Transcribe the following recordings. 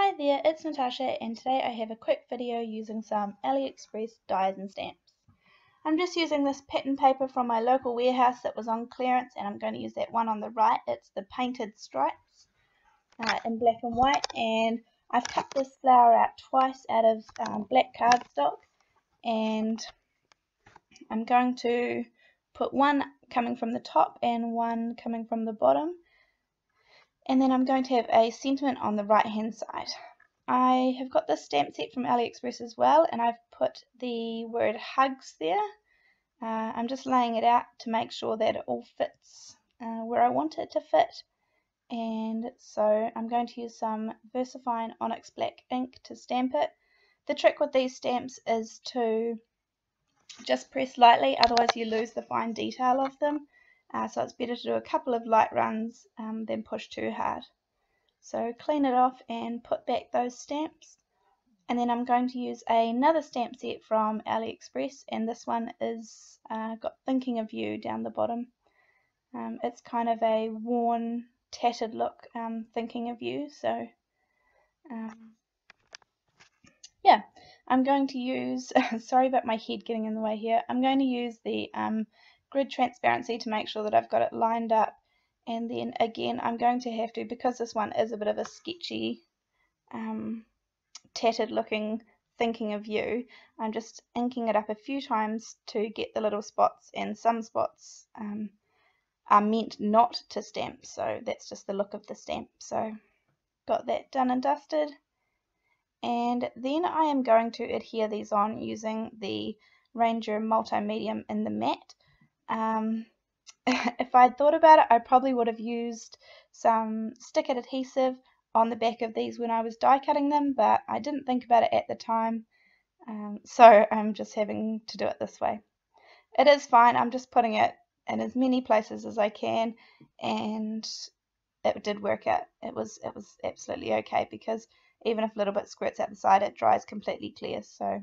Hi there, it's Natasha and today I have a quick video using some AliExpress dies and stamps. I'm just using this pattern paper from my local warehouse that was on clearance, and I'm going to use that one on the right. It's the painted stripes in black and white, and I've cut this flower out twice out of black cardstock, and I'm going to put one coming from the top and one coming from the bottom, and then I'm going to have a sentiment on the right hand side. I have got this stamp set from AliExpress as well, and I've put the word hugs there. I'm just laying it out to make sure that it all fits where I want it to fit. And so I'm going to use some VersaFine Onyx Black ink to stamp it. The trick with these stamps is to just press lightly, otherwise you lose the fine detail of them. So it's better to do a couple of light runs than push too hard. So clean it off and put back those stamps. And then I'm going to use another stamp set from AliExpress, and this one is got Thinking of You down the bottom. It's kind of a worn, tattered look, Thinking of You. So yeah, I'm going to use, sorry about my head getting in the way here, I'm going to use the grid transparency to make sure that I've got it lined up. And then again, I'm going to have to, because this one is a bit of a sketchy, tattered looking Thinking of You, I'm just inking it up a few times to get the little spots, and some spots are meant not to stamp, so that's just the look of the stamp. So got that done and dusted, and then I am going to adhere these on using the Ranger Multi-Medium in the matte. If I'd thought about it, I probably would have used some stick-it adhesive on the back of these when I was die cutting them, but I didn't think about it at the time, so I'm just having to do it this way. It is fine, I'm just putting it in as many places as I can, and it did work out. It was absolutely okay, because even if a little bit squirts out the side, it dries completely clear, so it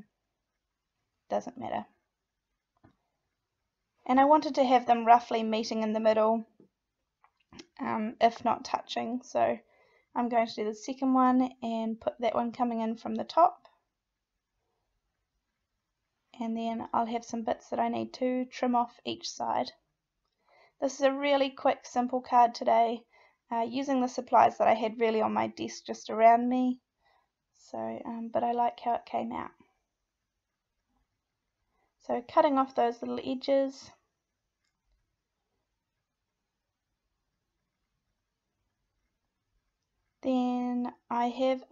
doesn't matter. And I wanted to have them roughly meeting in the middle, if not touching, so I'm going to do the second one and put that one coming in from the top, and then I'll have some bits that I need to trim off each side. This is a really quick, simple card today, using the supplies that I had really on my desk just around me, so but I like how it came out. So cutting off those little edges. Then I have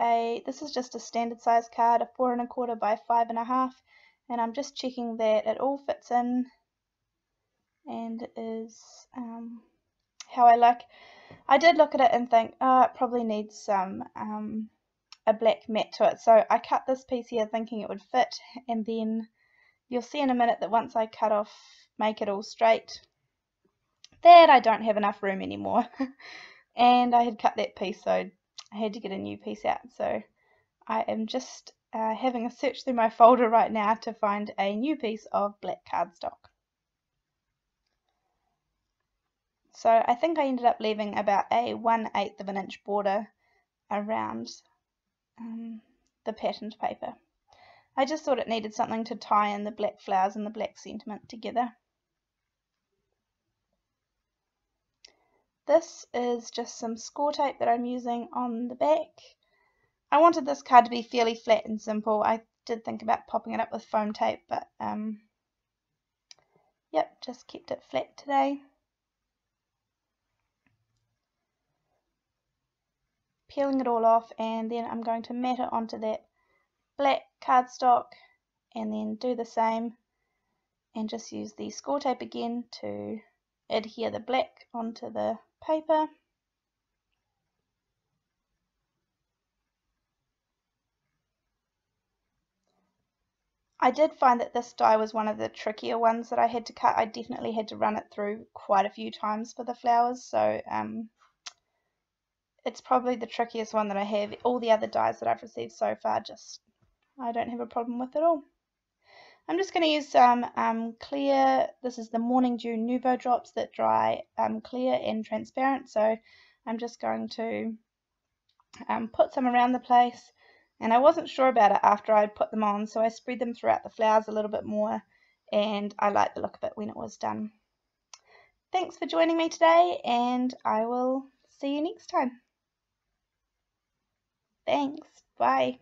this is just a standard size card, a 4 1/4 by 5 1/2, and I'm just checking that it all fits in and is how I like. I did look at it and think, oh, it probably needs some a black mat to it, so I cut this piece here thinking it would fit, and then you'll see in a minute that once I cut off, make it all straight, that I don't have enough room anymore. And I had cut that piece, so I had to get a new piece out. So I am just having a search through my folder right now to find a new piece of black cardstock. So I think I ended up leaving about a 1/8 of an inch border around the patterned paper. I just thought it needed something to tie in the black flowers and the black sentiment together. This is just some score tape that I'm using on the back. I wanted this card to be fairly flat and simple. I did think about popping it up with foam tape, but yep, just kept it flat today. Peeling it all off, and then I'm going to mat it onto that black cardstock, and then do the same and just use the score tape again to adhere the black onto the paper. I did find that this die was one of the trickier ones that I had to cut. I definitely had to run it through quite a few times for the flowers, so it's probably the trickiest one that I have. All the other dies that I've received so far, I don't have a problem with at all. I'm just going to use some clear, this is the Morning Dew Nuvo drops that dry clear and transparent, so I'm just going to put some around the place, and I wasn't sure about it after I'd put them on, so I spread them throughout the flowers a little bit more, and I liked the look of it when it was done. Thanks for joining me today, and I will see you next time. Thanks. Bye.